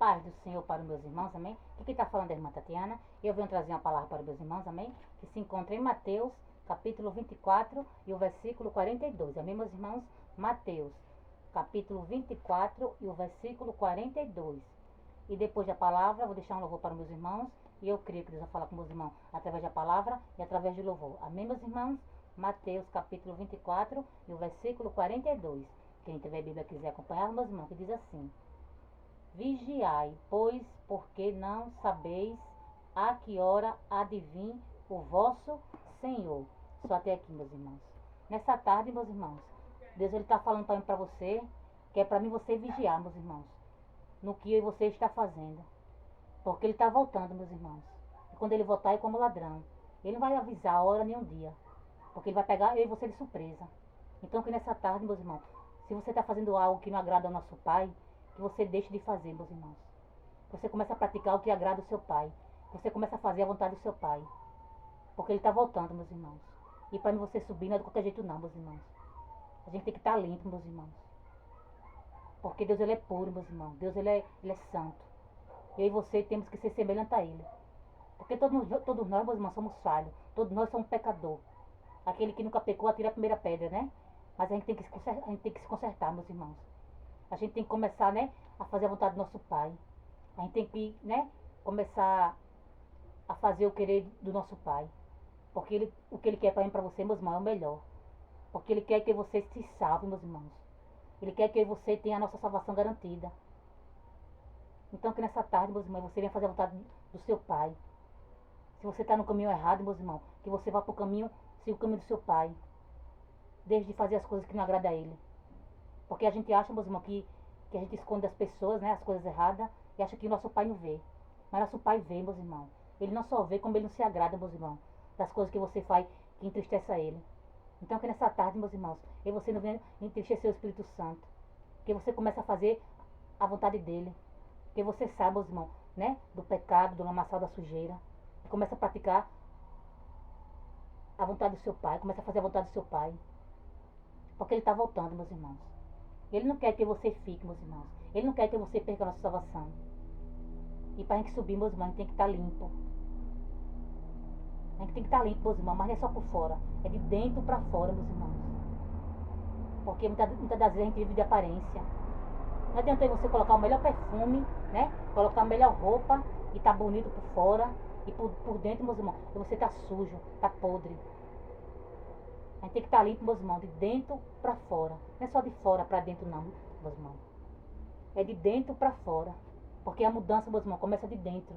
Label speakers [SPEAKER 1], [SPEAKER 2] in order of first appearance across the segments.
[SPEAKER 1] paz do Senhor para os meus irmãos, amém? Aqui está falando a irmã Tatiana. Eu venho trazer uma palavra para os meus irmãos, amém? Que se encontra em Mateus, capítulo 24 e o versículo 42. Amém, meus irmãos? Mateus, capítulo 24 e o versículo 42. E depois da palavra, vou deixar um louvor para os meus irmãos. E eu creio que Deus vai falar com meus irmãos através da palavra e através de louvor. Amém, meus irmãos? Mateus, capítulo 24 e o versículo 42. Quem tiver a Bíblia quiser acompanhar, meus irmãos, que diz assim: Vigiai, pois, porque não sabeis a que hora há de vir o vosso Senhor. Só até aqui, meus irmãos. Nessa tarde, meus irmãos, Deus está falando para você, que é para mim você vigiar, meus irmãos, no que você está fazendo. Porque Ele está voltando, meus irmãos. E quando Ele voltar, é como ladrão. Ele não vai avisar a hora nem um dia. Porque Ele vai pegar eu e você de surpresa. Então, que nessa tarde, meus irmãos, se você está fazendo algo que não agrada ao nosso Pai, que você deixe de fazer, meus irmãos. Que você comece a praticar o que agrada ao seu Pai. Que você comece a fazer a vontade do seu Pai. Porque Ele está voltando, meus irmãos. E para mim você subir não é de qualquer jeito não, meus irmãos. A gente tem que estar limpo, meus irmãos. Porque Deus, Ele é puro, meus irmãos. Deus, Ele é santo. Eu e você temos que ser semelhantes a Ele. Porque todos nós, meus irmãos, somos falhos. Todos nós somos pecadores. Aquele que nunca pecou, atira a primeira pedra, né? Mas a gente tem que se consertar, meus irmãos. A gente tem que começar, né, a fazer a vontade do nosso Pai. A gente tem que, né, começar a fazer o querer do nosso Pai. Porque o que Ele quer para mim e para você, meus irmãos, é o melhor. Porque Ele quer que você se salve, meus irmãos. Ele quer que você tenha a nossa salvação garantida. Então, que nessa tarde, meus irmãos, você venha fazer a vontade do seu Pai. Se você está no caminho errado, meus irmãos, que você vá para o caminho, siga o caminho do seu Pai. Desde de fazer as coisas que não agradam a Ele. Porque a gente acha, meus irmãos, que a gente esconde das pessoas, né, as coisas erradas, e acha que o nosso Pai não vê. Mas nosso Pai vê, meus irmãos. Ele não só vê, como Ele não se agrada, meus irmãos, das coisas que você faz que entristece a Ele. Então, que nessa tarde, meus irmãos, e você não venha entristecer o Espírito Santo. Que você comece a fazer a vontade dEle. Que você saiba, meus irmãos, né, do pecado, do lamaçal, da sujeira. E comece a praticar a vontade do seu Pai. Comece a fazer a vontade do seu Pai. Porque Ele está voltando, meus irmãos. Ele não quer que você fique, meus irmãos. Ele não quer que você perca a nossa salvação. E para a gente subir, meus irmãos, a gente tem que estar limpo. A gente tem que estar limpo, meus irmãos, mas não é só por fora. É de dentro para fora, meus irmãos. Porque muitas das vezes a gente vive de aparência. Não adianta você colocar o melhor perfume, né? Colocar a melhor roupa e tá bonito por fora. E por dentro, meus irmãos, você tá sujo, tá podre. A gente tem que estar limpo, meus irmãos, de dentro para fora. Não é só de fora para dentro, não, meus irmãos. É de dentro para fora. Porque a mudança, meus irmãos, começa de dentro.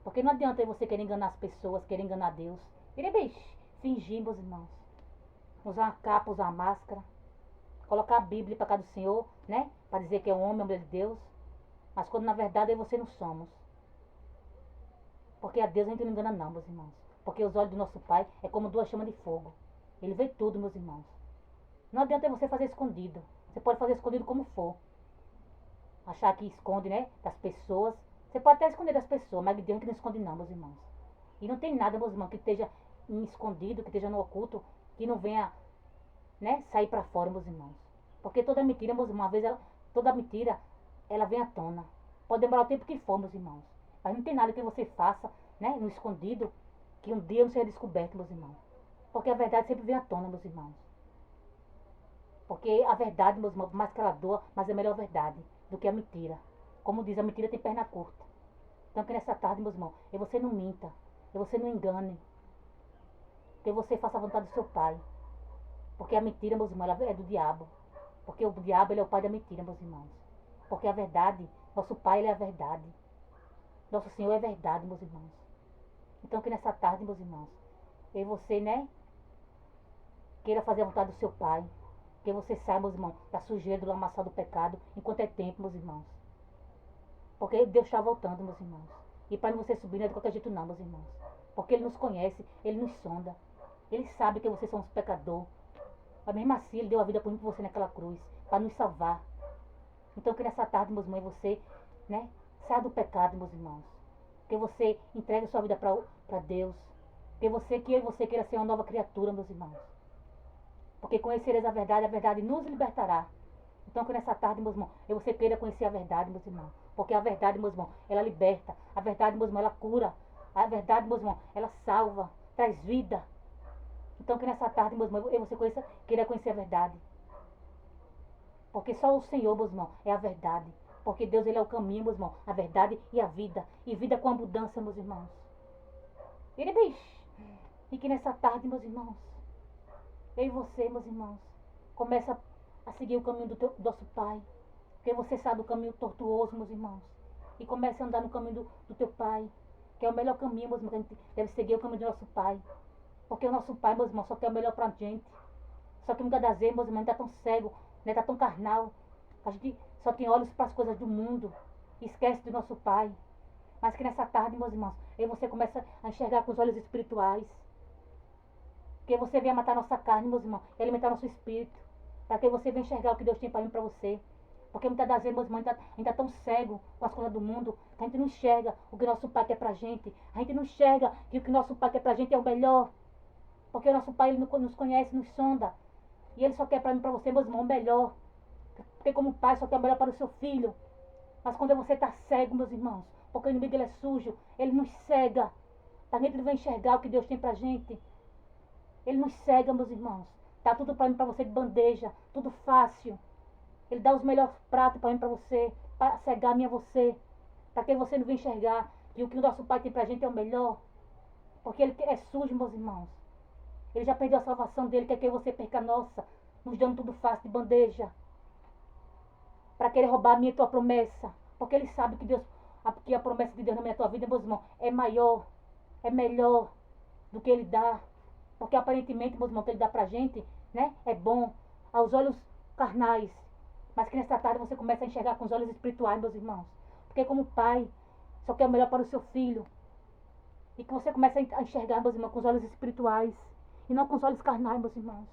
[SPEAKER 1] Porque não adianta você querer enganar as pessoas, querer enganar Deus. Querer fingir, meus irmãos. Usar uma capa, usar uma máscara. Colocar a Bíblia para cá do Senhor, né? Para dizer que é um homem, mulher de Deus. Mas quando na verdade eu e você não somos. Porque a Deus a gente não engana não, meus irmãos. Porque os olhos do nosso Pai é como duas chamas de fogo. Ele vê tudo, meus irmãos. Não adianta você fazer escondido. Você pode fazer escondido como for. Achar que esconde, né? Das pessoas. Você pode até esconder das pessoas, mas de Deus que não esconde não, meus irmãos. E não tem nada, meus irmãos, que esteja escondido, que esteja no oculto, que não venha, né, sair para fora, meus irmãos. Porque toda mentira, meus irmãos, toda mentira, ela vem à tona. Pode demorar o tempo que for, meus irmãos. Mas não tem nada que você faça, né, no escondido, que um dia não seja descoberto, meus irmãos. Porque a verdade sempre vem à tona, meus irmãos. Porque a verdade, meus irmãos, por mais que ela doa, mas é melhor a verdade do que a mentira. Como diz, a mentira tem perna curta. Então que nessa tarde, meus irmãos, e você não minta, e você não engane. Que você faça a vontade do seu Pai. Porque a mentira, meus irmãos, ela é do diabo. Porque o diabo, ele é o pai da mentira, meus irmãos. Porque a verdade, nosso Pai, ele é a verdade. Nosso Senhor é verdade, meus irmãos. Então que nessa tarde, meus irmãos, e você, né, queira fazer a vontade do seu Pai. Que você saiba, meus irmãos, da sujeira, do lamaçal do pecado, enquanto é tempo, meus irmãos. Porque Deus está voltando, meus irmãos. E para você subir não é de qualquer jeito não, meus irmãos. Porque Ele nos conhece, Ele nos sonda. Ele sabe que vocês são os pecadores. Mas mesmo assim, Ele deu a vida por mim e por você naquela cruz, para nos salvar. Então que nessa tarde, meus irmãos, você, né, saia do pecado, meus irmãos. Que você entregue a sua vida para Deus. Que eu e você queira ser uma nova criatura, meus irmãos. Porque conhecereis a verdade nos libertará. Então que nessa tarde, meus irmãos, você queira conhecer a verdade, meus irmãos. Porque a verdade, meus irmãos, ela liberta. A verdade, meus irmãos, ela cura. A verdade, meus irmãos, ela salva, traz vida. Então que nessa tarde, meus irmãos, você queira conhecer a verdade. Porque só o Senhor, meus irmãos, é a verdade. Porque Deus, ele é o caminho, meus irmãos, a verdade e a vida. E vida com abundância, meus irmãos. E que nessa tarde, meus irmãos, eu e você, meus irmãos, começa a seguir o caminho do nosso Pai. Porque você sabe o caminho tortuoso, meus irmãos. E comece a andar no caminho do teu Pai. Que é o melhor caminho, meus irmãos, que a gente deve seguir o caminho do nosso Pai. Porque o nosso Pai, meus irmãos, só quer o melhor pra gente. Só que muitas das vezes, meus irmãos, a gente tá tão cego, né? Tá tão carnal. A gente só tem olhos para as coisas do mundo. Esquece do nosso Pai. Mas que nessa tarde, meus irmãos, aí você começa a enxergar com os olhos espirituais. Que você venha matar nossa carne, meus irmãos, e alimentar nosso espírito. Para que você venha enxergar o que Deus tem para mim e para você. Porque muitas das vezes, meus irmãos, a gente tá tão cego com as coisas do mundo, que a gente não enxerga o que nosso Pai quer pra gente. A gente não enxerga que o que nosso Pai quer pra gente é o melhor. Porque o nosso Pai, ele nos conhece, nos sonda. E ele só quer para mim e para você, meus irmãos, o melhor. Porque como pai só quer o melhor para o seu filho. Mas quando você está cego, meus irmãos, porque o inimigo ele é sujo, ele nos cega. A gente não vai enxergar o que Deus tem pra gente. Ele nos cega, meus irmãos. Tá tudo para mim e para você de bandeja, tudo fácil. Ele dá os melhores pratos para mim e para você, para cegar a mim e você. Para que você não venha enxergar que o que o nosso Pai tem pra gente é o melhor. Porque ele é sujo, meus irmãos. Ele já perdeu a salvação dele, quer que você perca a nossa, nos dando tudo fácil de bandeja. Para querer roubar a minha e tua promessa. Porque ele sabe que a promessa de Deus na minha tua vida, meus irmãos, é maior, é melhor do que ele dá. Porque aparentemente, meus irmãos, o que ele dá pra gente, né, é bom aos olhos carnais. Mas que nessa tarde você começa a enxergar com os olhos espirituais, meus irmãos. Porque como pai, só quer o melhor para o seu filho. E que você comece a enxergar, meus irmãos, com os olhos espirituais. E não com os olhos carnais, meus irmãos.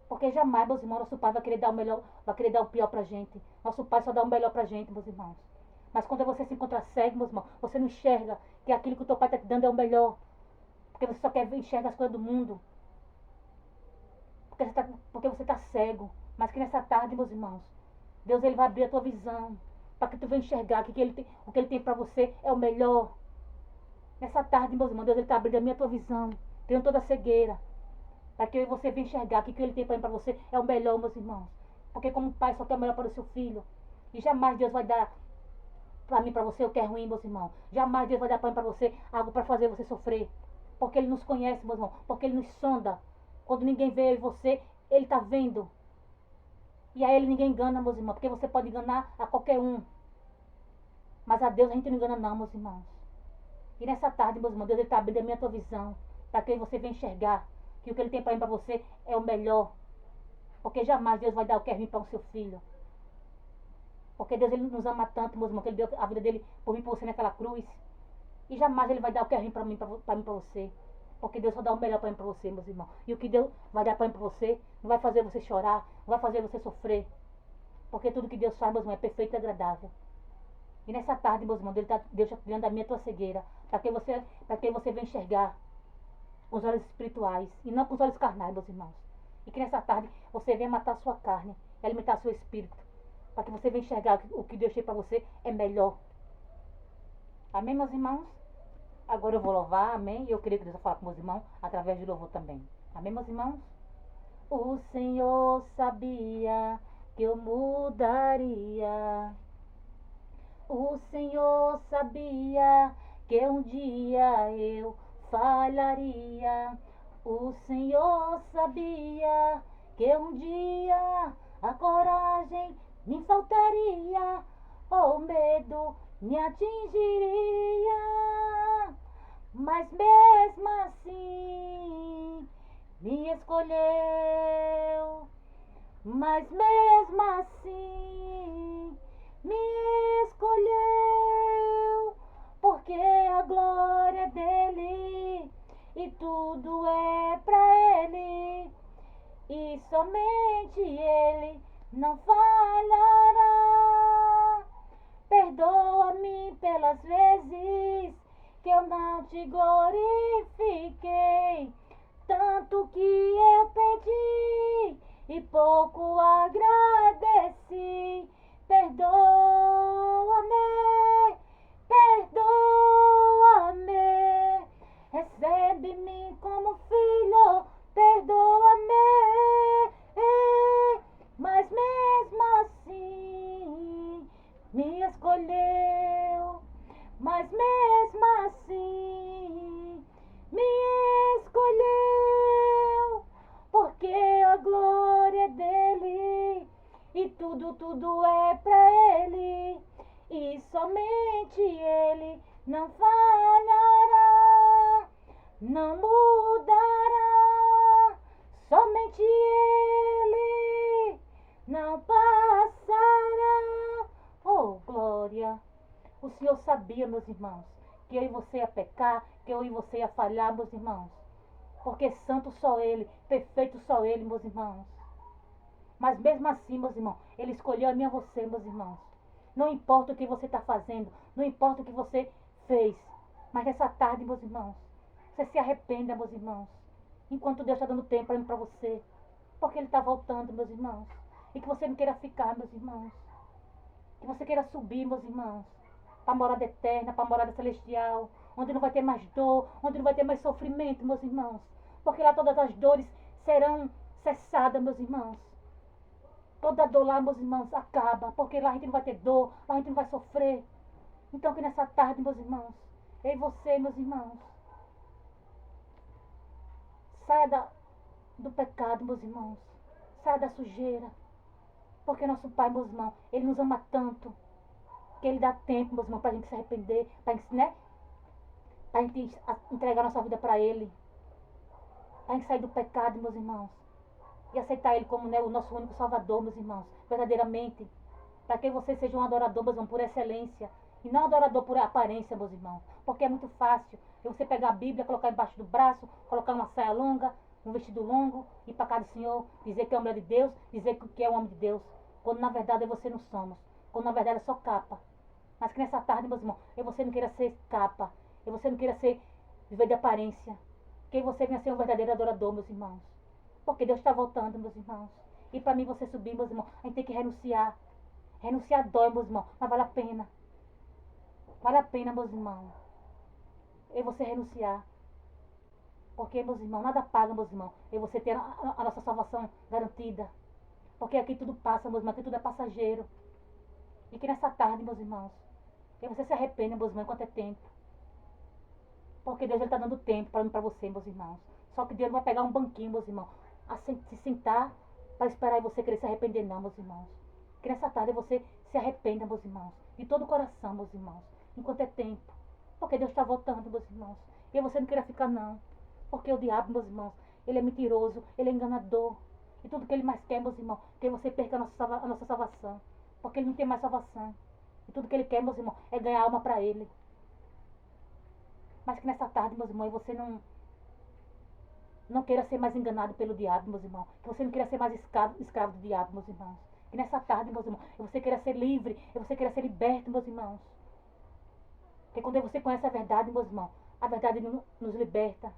[SPEAKER 1] Porque jamais, meus irmãos, nosso Pai vai querer dar o melhor, vai querer dar o pior pra gente. Nosso Pai só dá o melhor pra gente, meus irmãos. Mas quando você se encontra cego, meus irmãos, você não enxerga que aquilo que o teu Pai está te dando é o melhor. Porque você só quer enxergar as coisas do mundo. Porque você está cego. Mas que nessa tarde, meus irmãos, Deus ele vai abrir a tua visão. Para que tu venha enxergar que o que ele tem para você é o melhor. Nessa tarde, meus irmãos, Deus ele está abrindo a minha tua visão. Tenho toda a cegueira. Para que você venha enxergar que o que ele tem para você é o melhor, meus irmãos. Porque como pai só quer o melhor para o seu filho. E jamais Deus vai dar para mim, para você, o que é ruim, meus irmãos. Jamais Deus vai dar para mim, para você, algo para fazer você sofrer. Porque ele nos conhece, meus irmãos. Porque ele nos sonda. Quando ninguém vê eu e você, ele está vendo. E a ele ninguém engana, meus irmãos. Porque você pode enganar a qualquer um. Mas a Deus a gente não engana não, meus irmãos. E nessa tarde, meus irmãos, Deus está abrindo a minha tua visão. Para que você venha enxergar que o que ele tem para mim, para você, é o melhor. Porque jamais Deus vai dar o que é ruim para o seu filho. Porque Deus ele nos ama tanto, meus irmãos, que ele deu a vida dele por mim, por você naquela cruz. E jamais ele vai dar o que é ruim para mim, para você. Porque Deus só dá o melhor para mim, para você, meus irmãos. E o que Deus vai dar para mim, para você, não vai fazer você chorar, não vai fazer você sofrer. Porque tudo que Deus faz, meus irmãos, é perfeito e agradável. E nessa tarde, meus irmãos, Deus está tirando a minha tua cegueira. Para que você venha enxergar com os olhos espirituais e não com os olhos carnais, meus irmãos. E que nessa tarde você venha matar a sua carne e alimentar seu espírito. Para que você venha enxergar que o que Deus tem para você é melhor. Amém, meus irmãos? Agora eu vou louvar, amém? E eu queria que Deus falar com meus irmãos através de louvor também. Amém, meus irmãos? O Senhor sabia que eu mudaria. O Senhor sabia que um dia eu falharia. O Senhor sabia que um dia a coragem me faltaria, o medo me atingiria. Mas mesmo assim me escolheu. Mas mesmo assim me escolheu. Porque a glória é dele e tudo é pra ele. E somente ele não falhará. Perdoa-me pelas vezes que eu não te glorifiquei, tanto que eu pedi e pouco agradeci. Perdoa-me, perdoa-me, recebe-me como filho, perdoa-me, mas mesmo assim me escolheu, mas mesmo assim me escolheu, porque a glória é dele e tudo é pra ele, e somente ele não falhará, não mudará, somente ele não passará. Oh, glória! O Senhor sabia, meus irmãos, que eu e você ia pecar, que eu e você ia falhar, meus irmãos. Porque santo só Ele, perfeito só Ele, meus irmãos. Mas mesmo assim, meus irmãos, Ele escolheu a mim e a você, meus irmãos. Não importa o que você está fazendo, não importa o que você fez. Mas nessa tarde, meus irmãos, você se arrependa, meus irmãos. Enquanto Deus está dando tempo para você. Porque Ele está voltando, meus irmãos. E que você não queira ficar, meus irmãos. Que você queira subir, meus irmãos, para a morada eterna, para a morada celestial, onde não vai ter mais dor, onde não vai ter mais sofrimento, meus irmãos. Porque lá todas as dores serão cessadas, meus irmãos. Toda dor lá, meus irmãos, acaba. Porque lá a gente não vai ter dor, lá a gente não vai sofrer. Então que nessa tarde, meus irmãos, eu e você, meus irmãos, saia do pecado, meus irmãos. Saia da sujeira. Porque nosso Pai, meus irmãos, Ele nos ama tanto. Que Ele dá tempo, meus irmãos, para a gente se arrepender, para né? a gente entregar nossa vida para Ele. Para a gente sair do pecado, meus irmãos. E aceitar Ele como, né, o nosso único Salvador, meus irmãos. Verdadeiramente. Para que vocês sejam um adorador, meus irmãos, por excelência. E não adorador por aparência, meus irmãos. Porque é muito fácil você pegar a Bíblia, colocar embaixo do braço, colocar uma saia longa, um vestido longo, ir para casa do Senhor, dizer que é mulher de Deus, dizer que é um homem de Deus. Quando na verdade você não somos. Quando na verdade é só capa. Mas que nessa tarde, meus irmãos, eu você não queira ser capa. Eu você não queira viver de aparência. Que você venha ser um verdadeiro adorador, meus irmãos. Porque Deus está voltando, meus irmãos. E para mim você subir, meus irmãos, a gente tem que renunciar. Renunciar dói, meus irmãos, mas vale a pena. Vale a pena, meus irmãos. E você renunciar. Porque, meus irmãos, nada paga, meus irmãos. E você ter a nossa salvação garantida. Porque aqui tudo passa, meus irmãos, aqui tudo é passageiro. E que nessa tarde, meus irmãos, e você se arrependa, meus irmãos, enquanto é tempo. Porque Deus está dando tempo para você, meus irmãos. Só que Deus não vai pegar um banquinho, meus irmãos, a se sentar para esperar e você querer se arrepender, não, meus irmãos. Que nessa tarde você se arrependa, meus irmãos. De todo o coração, meus irmãos. Enquanto é tempo. Porque Deus está voltando, meus irmãos. E você não queira ficar, não. Porque o diabo, meus irmãos, ele é mentiroso, ele é enganador. E tudo que ele mais quer, meus irmãos, é que você perca a nossa salvação. Porque ele não tem mais salvação. E tudo que ele quer, meus irmãos, é ganhar alma para ele. Mas que nessa tarde, meus irmãos, você não queira ser mais enganado pelo diabo, meus irmãos. Que você não queira ser mais escravo do diabo, meus irmãos. Que nessa tarde, meus irmãos, você queira ser livre, você queira ser liberto, meus irmãos. Porque quando você conhece a verdade, meus irmãos, a verdade nos liberta.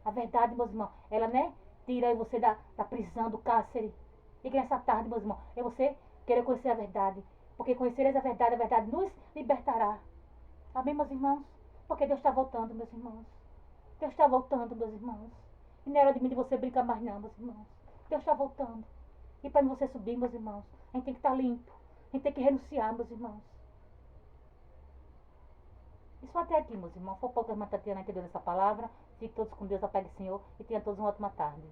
[SPEAKER 1] A verdade, meus irmãos, ela, né, tira você da prisão, do cárcere. E que nessa tarde, meus irmãos, você querer conhecer a verdade. Porque conhecereis a verdade nos libertará. Amém, meus irmãos? Porque Deus está voltando, meus irmãos. Deus está voltando, meus irmãos. E não é hora de mim de você brincar mais não, meus irmãos. Deus está voltando. E para você subir, meus irmãos, a gente tem que estar limpo. A gente tem que renunciar, meus irmãos. Isso até aqui, meus irmãos. Foi o pouco da irmã Tatiana entendendo essa palavra. Fique todos com Deus, a paz do Senhor. E tenha todos uma ótima tarde.